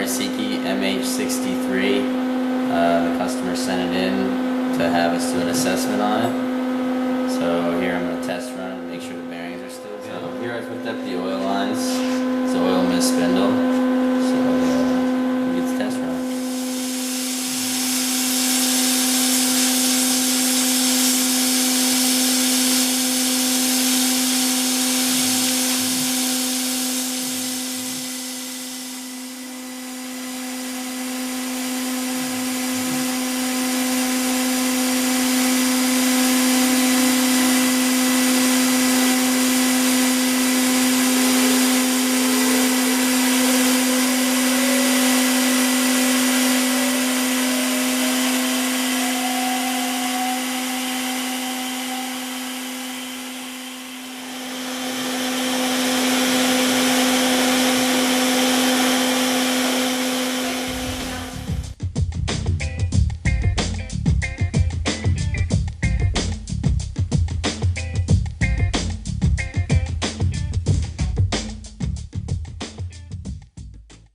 Mori Seiki MH63. The customer sent it in to have us do an assessment on it. So here I'm going to test run and make sure the bearings are still good. So here I've hooked up the oil lines. It's an oil mist spindle.